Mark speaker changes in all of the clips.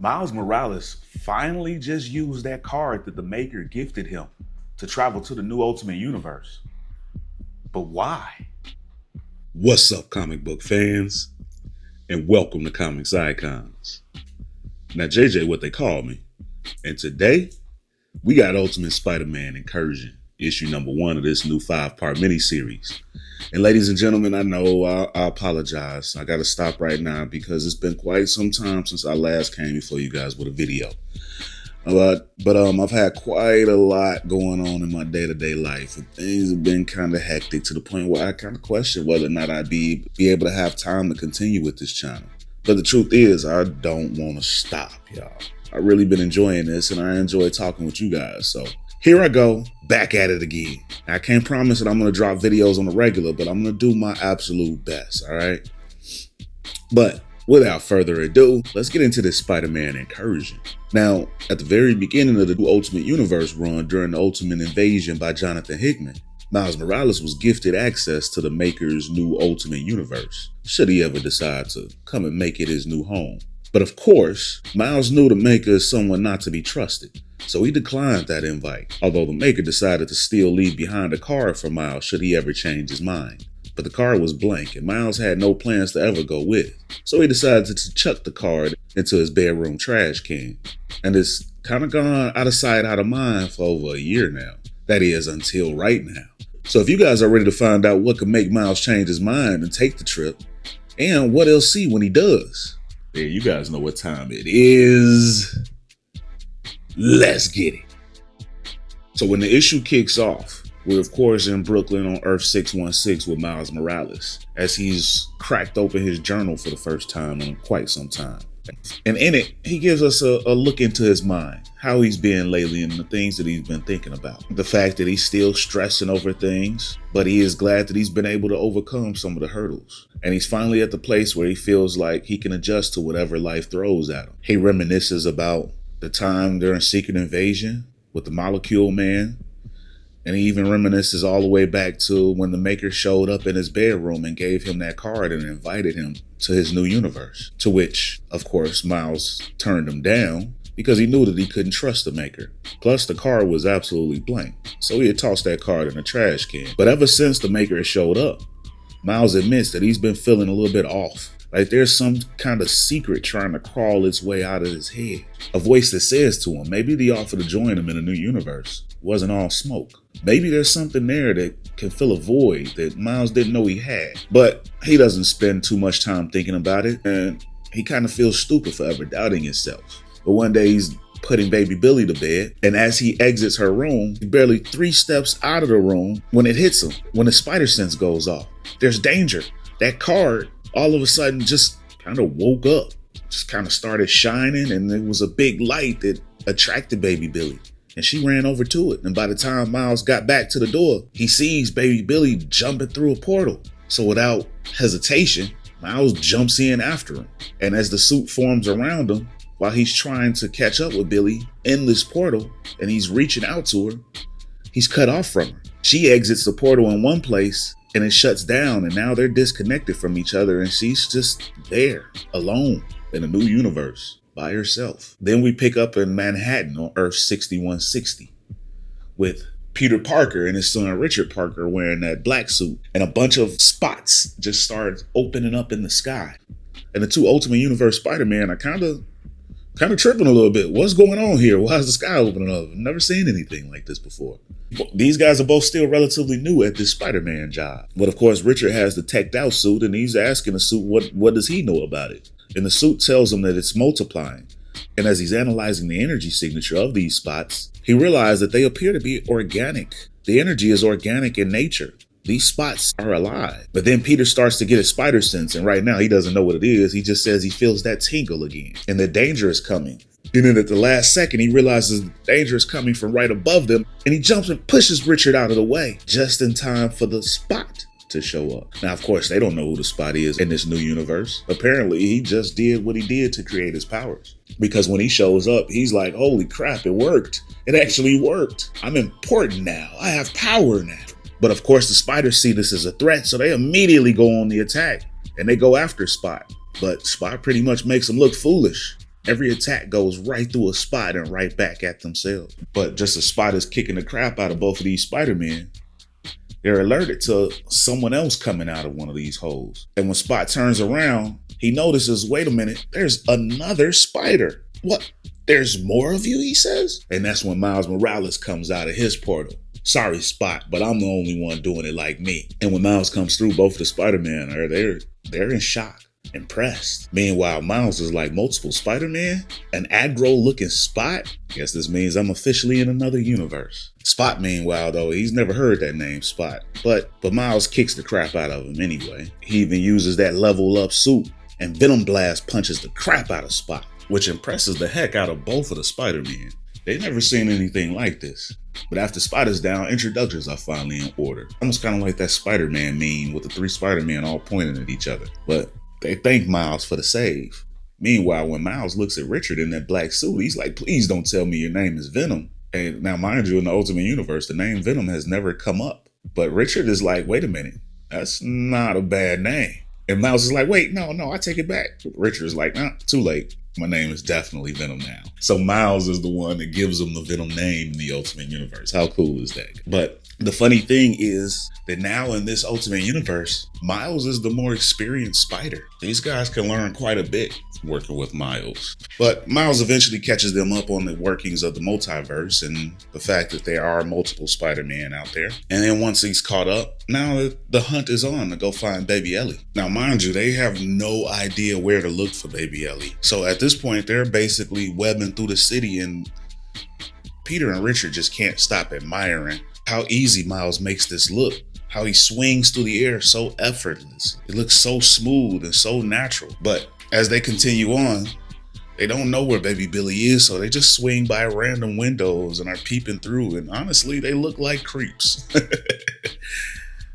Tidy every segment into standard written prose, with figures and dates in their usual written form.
Speaker 1: Miles Morales finally just used that card that the maker gifted him to travel to the new Ultimate Universe. But why?
Speaker 2: What's up, comic book fans? And welcome to Comics Icons. Now, JJ, what they call me. And today, we got Ultimate Spider-Man Incursion, issue number 1 of this new 5-part miniseries. And ladies and gentlemen, I know I apologize. I got to stop right now because it's been quite some time since I last came before you guys with a video. But I've had quite a lot going on in my day-to-day life, and things have been kind of hectic to the point where I kind of question whether or not I'd be able to have time to continue with this channel. But the truth is, I don't want to stop, y'all. I've really been enjoying this, and I enjoy talking with you guys. So here I go, back at it again. I can't promise that I'm going to drop videos on the regular, but I'm going to do my absolute best, all right? But without further ado, let's get into this Spider-Man Incursion. Now, at the very beginning of the Ultimate Universe run during the Ultimate Invasion by Jonathan Hickman, Miles Morales was gifted access to the maker's new Ultimate Universe, should he ever decide to come and make it his new home. But of course, Miles knew the maker is someone not to be trusted, so he declined that invite, although the maker decided to still leave behind a card for Miles should he ever change his mind. But the card was blank, and Miles had no plans to ever go with it. So he decided to chuck the card into his bedroom trash can. And it's kind of gone out of sight, out of mind for over a year now. That is, until right now. So if you guys are ready to find out what could make Miles change his mind and take the trip, and what he'll see when he does, then you guys know what time it is. Let's get it. So when the issue kicks off, we're of course in Brooklyn on Earth 616 with Miles Morales, as he's cracked open his journal for the first time in quite some time. And in it, he gives us a look into his mind, how he's been lately and the things that he's been thinking about. The fact that he's still stressing over things, but he is glad that he's been able to overcome some of the hurdles. And he's finally at the place where he feels like he can adjust to whatever life throws at him. He reminisces about the time during Secret Invasion with the Molecule Man. And he even reminisces all the way back to when the maker showed up in his bedroom and gave him that card and invited him to his new universe. To which, of course, Miles turned him down because he knew that he couldn't trust the maker. Plus, the card was absolutely blank, so he had tossed that card in a trash can. But ever since the maker had showed up, Miles admits that he's been feeling a little bit off. Like there's some kind of secret trying to crawl its way out of his head. A voice that says to him, maybe the offer to join him in a new universe wasn't all smoke. Maybe there's something there that can fill a void that Miles didn't know he had. But he doesn't spend too much time thinking about it, and he kind of feels stupid for ever doubting himself. But one day he's putting baby Billy to bed, and as he exits her room, he's barely 3 steps out of the room when it hits him, when the spider sense goes off. There's danger. That card all of a sudden just kind of woke up, just kind of started shining, and it was a big light that attracted baby Billy. And she ran over to it. And by the time Miles got back to the door, he sees baby Billy jumping through a portal. So without hesitation, Miles jumps in after him. And as the suit forms around him, while he's trying to catch up with Billy in this portal, and he's reaching out to her, he's cut off from her. She exits the portal in one place, and it shuts down, and now they're disconnected from each other, and she's just there, alone, in a new universe, by herself. Then we pick up in Manhattan on Earth 6160 with Peter Parker and his son Richard Parker wearing that black suit, and a bunch of spots just start opening up in the sky. And the two Ultimate Universe Spider-Man are kind of tripping a little bit. What's going on here? Why is the sky opening up? I've never seen anything like this before. These guys are both still relatively new at this Spider-Man job. But of course, Richard has the teched out suit, and he's asking the suit what does he know about it? And the suit tells him that it's multiplying. And as he's analyzing the energy signature of these spots, he realized that they appear to be organic. The energy is organic in nature. These spots are alive. But then Peter starts to get his spider sense, and right now he doesn't know what it is. He just says he feels that tingle again, and the danger is coming. And then at the last second, he realizes the danger is coming from right above them, and he jumps and pushes Richard out of the way, just in time for the spot to show up. Now, of course, they don't know who the Spot is in this new universe. Apparently, he just did what he did to create his powers. Because when he shows up, he's like, holy crap, it worked. It actually worked. I'm important now. I have power now. But of course, the spiders see this as a threat, so they immediately go on the attack, and they go after Spot. But Spot pretty much makes them look foolish. Every attack goes right through a spot and right back at themselves. But just as Spot is kicking the crap out of both of these Spider-Men, they're alerted to someone else coming out of one of these holes. And when Spot turns around, he notices, wait a minute, there's another spider. What? There's more of you, he says? And that's when Miles Morales comes out of his portal. Sorry, Spot, but I'm the only one doing it like me. And when Miles comes through, both of the Spider-Man are they're in shock, impressed. Meanwhile, Miles is like, multiple Spider-Man? An aggro-looking Spot? Guess this means I'm officially in another universe. Spot, meanwhile, though, he's never heard that name, Spot. But Miles kicks the crap out of him anyway. He even uses that level up suit, and Venom Blast punches the crap out of Spot, which impresses the heck out of both of the Spider-Men. They've never seen anything like this. But after Spot is down, introductions are finally in order. Almost kind of like that Spider-Man meme with the 3 Spider-Men all pointing at each other. But they thank Miles for the save. Meanwhile, when Miles looks at Richard in that black suit, he's like, please don't tell me your name is Venom. And now, mind you, in the Ultimate Universe, the name Venom has never come up. But Richard is like, wait a minute, that's not a bad name. And Miles is like, wait, no, I take it back. Richard is like, nah, too late. My name is definitely Venom now. So Miles is the one that gives him the Venom name in the Ultimate Universe. How cool is that? But the funny thing is that now in this Ultimate Universe, Miles is the more experienced Spider. These guys can learn quite a bit working with Miles. But Miles eventually catches them up on the workings of the multiverse and the fact that there are multiple Spider-Man out there. And then once he's caught up, now the hunt is on to go find Baby Ellie. Now, mind you, they have no idea where to look for Baby Ellie. So at this point, they're basically webbing through the city, and Peter and Richard just can't stop admiring how easy Miles makes this look. How he swings through the air so effortless. It looks so smooth and so natural. But as they continue on, they don't know where Baby Billy is, so they just swing by random windows and are peeping through. And honestly, they look like creeps.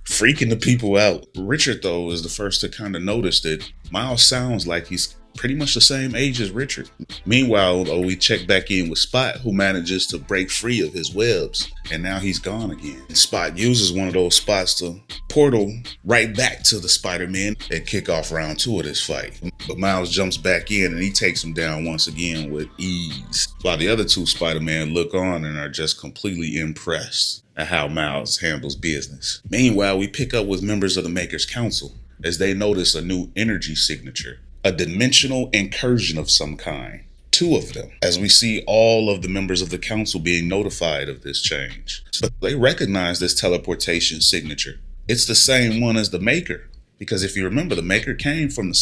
Speaker 2: Freaking the people out. Richard, though, is the first to kind of notice that Miles sounds like he's pretty much the same age as Richard. Meanwhile, we check back in with Spot, who manages to break free of his webs, and now he's gone again. Spot uses one of those spots to portal right back to the Spider-Man and kick off round 2 of this fight. But Miles jumps back in and he takes him down once again with ease, while the other 2 Spider-Man look on and are just completely impressed at how Miles handles business. Meanwhile, we pick up with members of the Maker's Council as they notice a new energy signature. A dimensional incursion of some kind. 2 of them, as we see all of the members of the council being notified of this change. But they recognize this teleportation signature. It's the same one as the Maker. Because if you remember, the Maker came from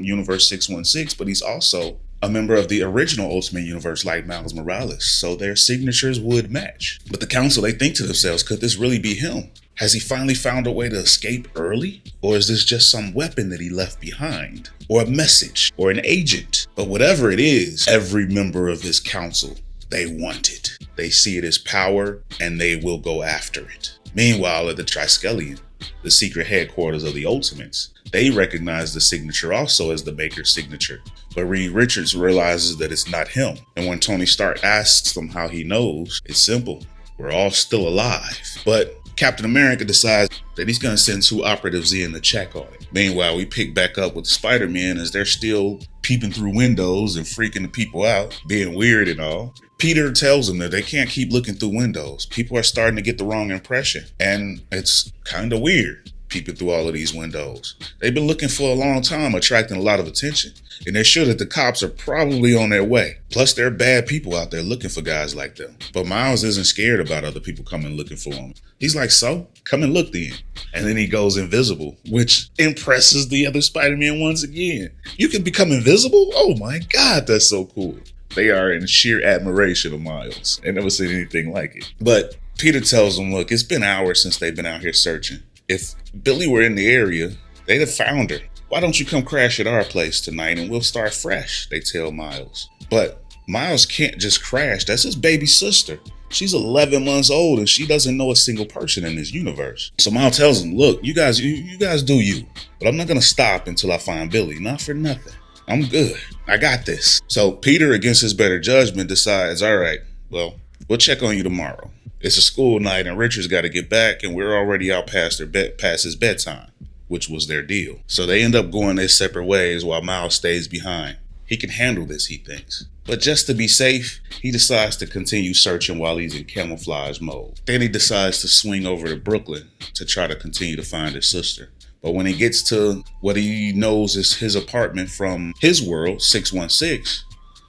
Speaker 2: Universe 616, but he's also a member of the original Ultimate Universe like Miles Morales. So their signatures would match. But the council, they think to themselves, could this really be him? Has he finally found a way to escape early? Or is this just some weapon that he left behind? Or a message? Or an agent? But whatever it is, every member of his council, they want it. They see it as power, and they will go after it. Meanwhile, at the Triskelion, the secret headquarters of the Ultimates, they recognize the signature also as the Maker's signature. But Reed Richards realizes that it's not him. And when Tony Stark asks him how he knows, it's simple. We're all still alive. But Captain America decides that he's going to send 2 operatives in to check on it. Meanwhile, we pick back up with the Spider-Man as they're still peeping through windows and freaking the people out, being weird and all. Peter tells them that they can't keep looking through windows. People are starting to get the wrong impression. And it's kind of weird peeping through all of these windows. They've been looking for a long time, attracting a lot of attention. And they're sure that the cops are probably on their way. Plus, there are bad people out there looking for guys like them. But Miles isn't scared about other people coming looking for him. He's like, so, come and look then. And then he goes invisible, which impresses the other Spider-Man once again. You can become invisible? Oh my God, that's so cool. They are in sheer admiration of Miles. I've never seen anything like it. But Peter tells them, look, it's been hours since they've been out here searching. If Billy were in the area, they'd have found her. Why don't you come crash at our place tonight and we'll start fresh, they tell Miles. But Miles can't just crash. That's his baby sister. She's 11 months old and she doesn't know a single person in this universe. So Miles tells him, look, you guys do you. But I'm not going to stop until I find Billy. Not for nothing. I'm good. I got this. So Peter, against his better judgment, decides, all right, well, we'll check on you tomorrow. It's a school night and Richard's got to get back and we're already out past his bedtime, which was their deal. So they end up going their separate ways while Miles stays behind. He can handle this, he thinks. But just to be safe, he decides to continue searching while he's in camouflage mode. Then he decides to swing over to Brooklyn to try to continue to find his sister. But when he gets to what he knows is his apartment from his world, 616,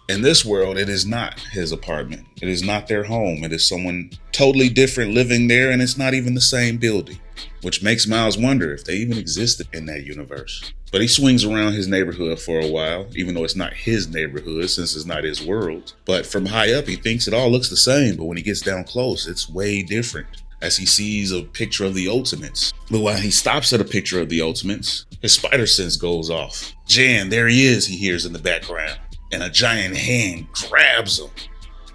Speaker 2: in this world, it is not his apartment. It is not their home. It is someone totally different living there, and it's not even the same building, which makes Miles wonder if they even existed in that universe. But he swings around his neighborhood for a while, even though it's not his neighborhood since it's not his world. But from high up, he thinks it all looks the same, but when he gets down close, it's way different. As he sees a picture of the Ultimates. But while he stops at a picture of the Ultimates, his spider sense goes off. Jan, there he is, he hears in the background. And a giant hand grabs him.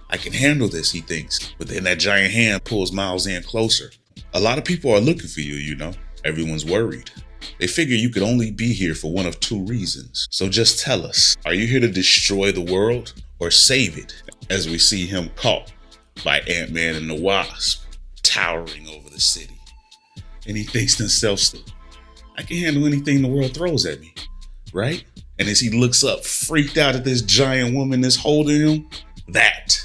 Speaker 2: I can handle this, he thinks. But then that giant hand pulls Miles in closer. A lot of people are looking for you, you know. Everyone's worried. They figure you could only be here for one of two reasons. So just tell us, are you here to destroy the world or save it? As we see him caught by Ant-Man and the Wasp, towering over the city. And he thinks to himself, I can handle anything the world throws at me, right? And as he looks up, freaked out at this giant woman that's holding him, that,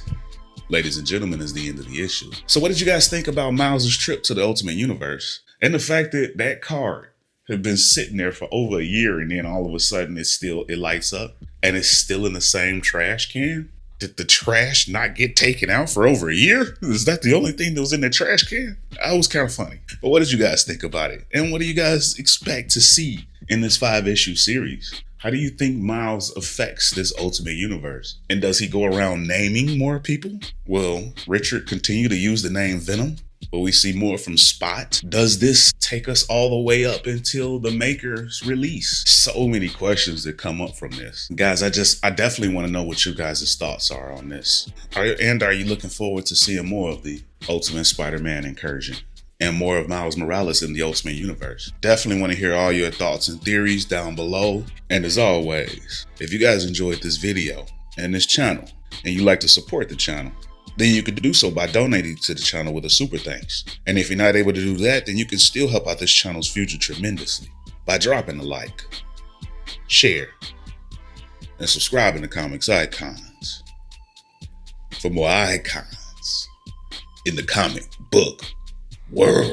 Speaker 2: ladies and gentlemen, is the end of the issue. So what did you guys think about Miles' trip to the Ultimate Universe? And the fact that that card had been sitting there for over a year and then all of a sudden it lights up and it's still in the same trash can? Did the trash not get taken out for over a year? Is that the only thing that was in the trash can? That was kind of funny. But what did you guys think about it? And what do you guys expect to see in this 5-issue series? How do you think Miles affects this Ultimate Universe? And does he go around naming more people? Will Richard continue to use the name Venom? Will we see more from Spot? Does this take us all the way up until the Maker's release? So many questions that come up from this. Guys, I definitely want to know what you guys' thoughts are on this. Are you looking forward to seeing more of the Ultimate Spider-Man Incursion? And more of Miles Morales in the Ultimate Universe? Definitely want to hear all your thoughts and theories down below. And as always, if you guys enjoyed this video and this channel, and you like to support the channel, then you could do so by donating to the channel with a super thanks. And if you're not able to do that, then you can still help out this channel's future tremendously by dropping a like, share, and subscribing to Comics Icons for more icons in the comic book world.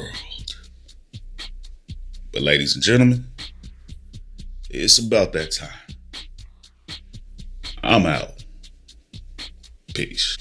Speaker 2: But ladies and gentlemen, it's about that time. I'm out. Peace.